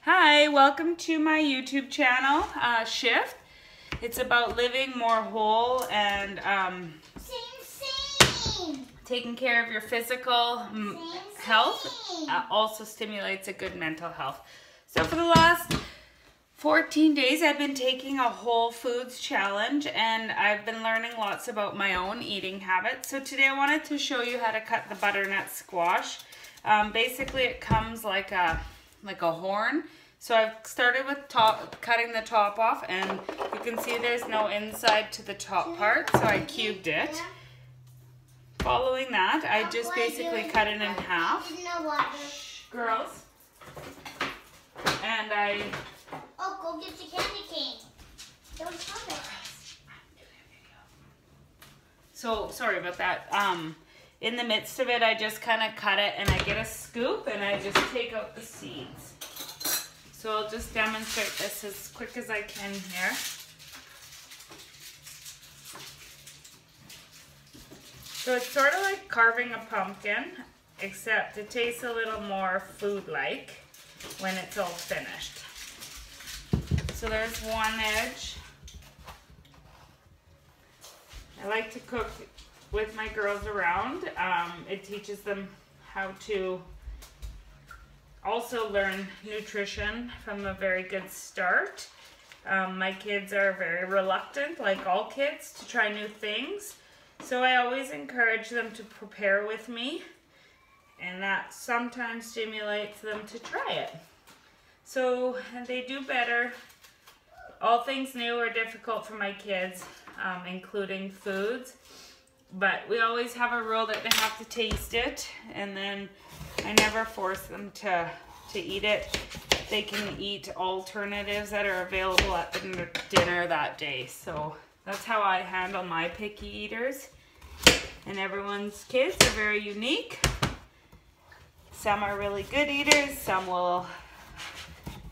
Hi, welcome to my YouTube channel, Shift. It's about living more whole and taking care of your physical health. Also stimulates a good mental health. So for the last 14 days I've been taking a whole foods challenge and I've been learning lots about my own eating habits. So today I wanted to show you how to cut the butternut squash. Basically it comes like a horn. So I've started with cutting the top off, and you can see there's no inside to the top part, so I cubed it. Following that, I just basically cut it in half. Girls. And I... Oh, go get your candy cane. Don't tell me. So, sorry about that. In the midst of it, I just kind of cut it, and I get a scoop, and I just take out the seeds. So I'll just demonstrate this as quick as I can here. So it's sort of like carving a pumpkin, except it tastes a little more food-like when it's all finished. So there's one edge. I like to cook with my girls around. It teaches them how to also learn nutrition from a very good start. My kids are very reluctant, like all kids, to try new things. So I always encourage them to prepare with me, and that sometimes stimulates them to try it. So, and they do better. All things new are difficult for my kids, including foods. But we always have a rule that they have to taste it, and then I never force them to eat it. They can eat alternatives that are available at the dinner that day. So that's how I handle my picky eaters. And everyone's kids are very unique. Some are really good eaters, some will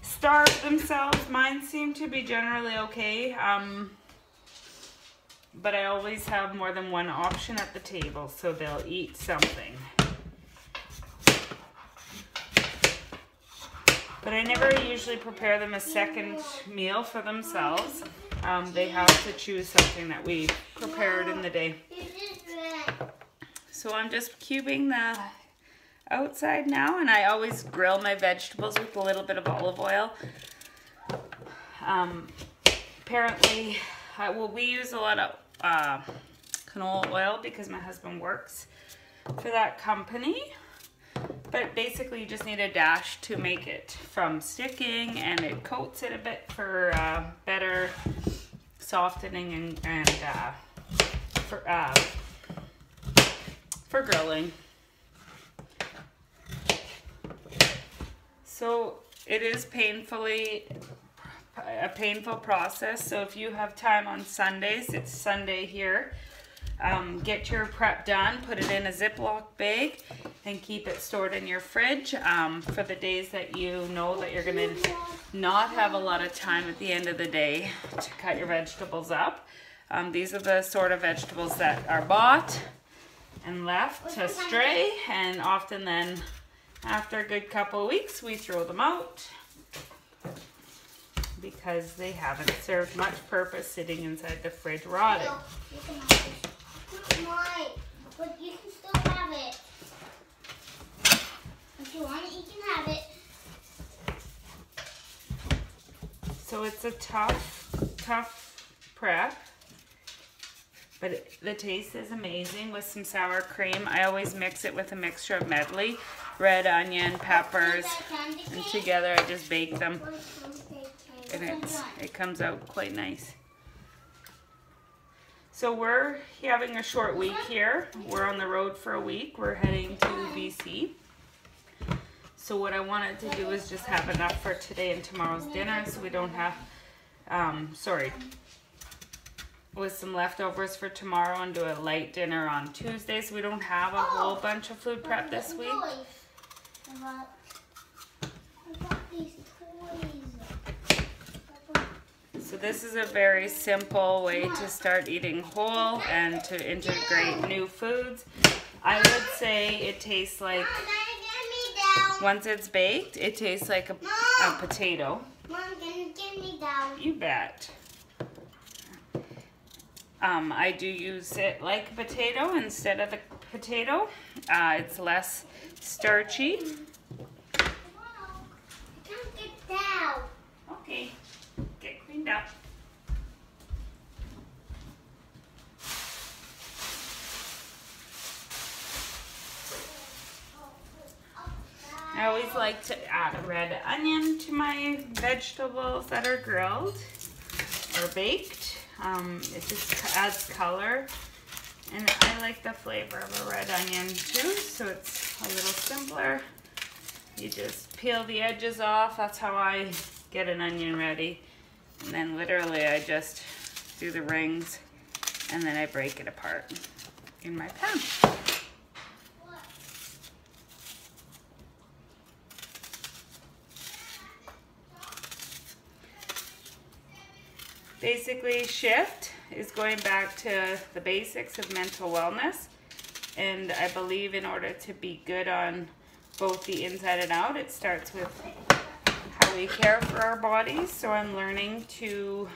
starve themselves. Mine seem to be generally okay. But I always have more than one option at the table, so they'll eat something. But I never usually prepare them a second meal for themselves. They have to choose something that we prepared in the day. So I'm just cubing the outside now, and I always grill my vegetables with a little bit of olive oil. Apparently, we use a lot of canola oil because my husband works for that company. But basically you just need a dash to make it from sticking, and it coats it a bit for better softening and for grilling. So it is a painful process. So if you have time on Sundays, it's Sunday here, get your prep done, put it in a Ziploc bag, and keep it stored in your fridge for the days that you know that you're going to not have a lot of time at the end of the day to cut your vegetables up. These are the sort of vegetables that are bought and left to stray, and often then after a good couple of weeks we throw them out because they haven't served much purpose sitting inside the fridge rotting. Mine, but you can still have it. If you want it, you can have it. So it's a tough prep, but the taste is amazing with some sour cream. I always mix it with a mixture of medley, red onion, peppers, and together I just bake them, and it comes out quite nice. So we're having a short week here. We're on the road for a week. We're heading to BC. So what I wanted to do is just have enough for today and tomorrow's dinner, so we don't have, with some leftovers for tomorrow, and do a light dinner on Tuesday, so we don't have a whole bunch of food prep this week. I got these toys. So this is a very simple way to start eating whole and to integrate new foods. I would say it tastes like, once it's baked, it tastes like a a potato. Mom, can you give me that? You bet. I do use it like a potato instead of the potato. It's less starchy. Come get down. Okay, get cleaned up. I always like to add a red onion to my vegetables that are grilled or baked. It just adds color, and I like the flavor of a red onion too, so it's a little simpler. You just peel the edges off. That's how I get an onion ready. And then literally I just do the rings and then I break it apart in my pan. Basically, shift is going back to the basics of mental wellness. And I believe in order to be good on both the inside and out, it starts with how we care for our bodies. So I'm learning to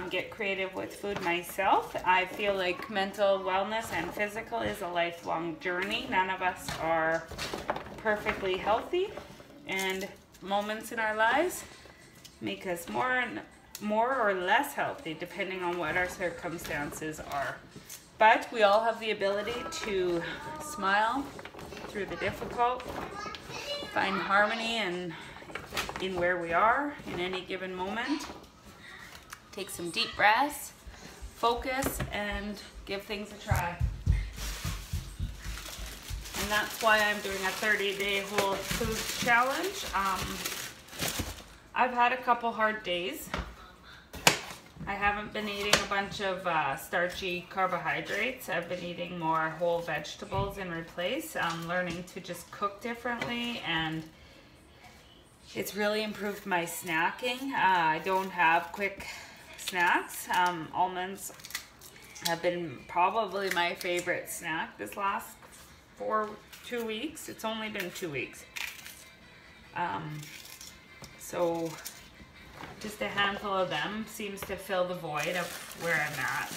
get creative with food myself. I feel like mental wellness and physical is a lifelong journey. None of us are perfectly healthy, and moments in our lives make us more or less healthy depending on what our circumstances are. But we all have the ability to smile through the difficult, find harmony in where we are in any given moment. Take some deep breaths, focus, and give things a try. And that's why I'm doing a 30-day whole food challenge. I've had a couple hard days. I haven't been eating a bunch of starchy carbohydrates. I've been eating more whole vegetables in replace. I'm learning to just cook differently, and it's really improved my snacking. I don't have quick snacks. Almonds have been probably my favorite snack this last 2 weeks. It's only been 2 weeks. So just a handful of them seems to fill the void of where I'm at.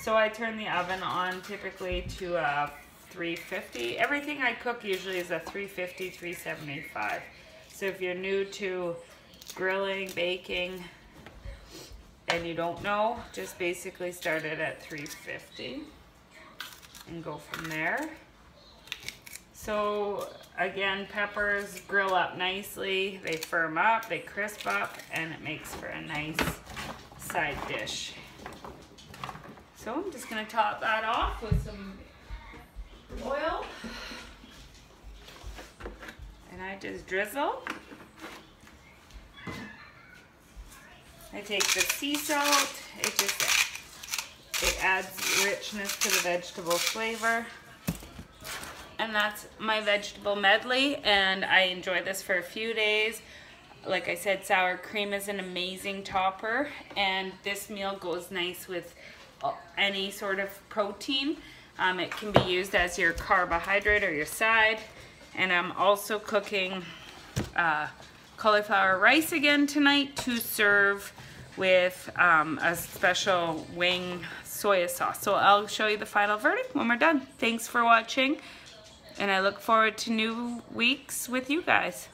So I turn the oven on typically to 350. Everything I cook usually is a 350, 375. So if you're new to grilling, baking, and you don't know, just basically start it at 350 and go from there. So again, peppers grill up nicely, they firm up, they crisp up, and it makes for a nice side dish. So I'm just gonna top that off with some oil. And I just drizzle. I take the sea salt, it adds richness to the vegetable flavor. And that's my vegetable medley, and I enjoy this for a few days. Like I said, sour cream is an amazing topper, and this meal goes nice with any sort of protein. It can be used as your carbohydrate or your side. And I'm also cooking cauliflower rice again tonight to serve with a special wing soy sauce. So I'll show you the final verdict when we're done. Thanks for watching, and I look forward to new weeks with you guys.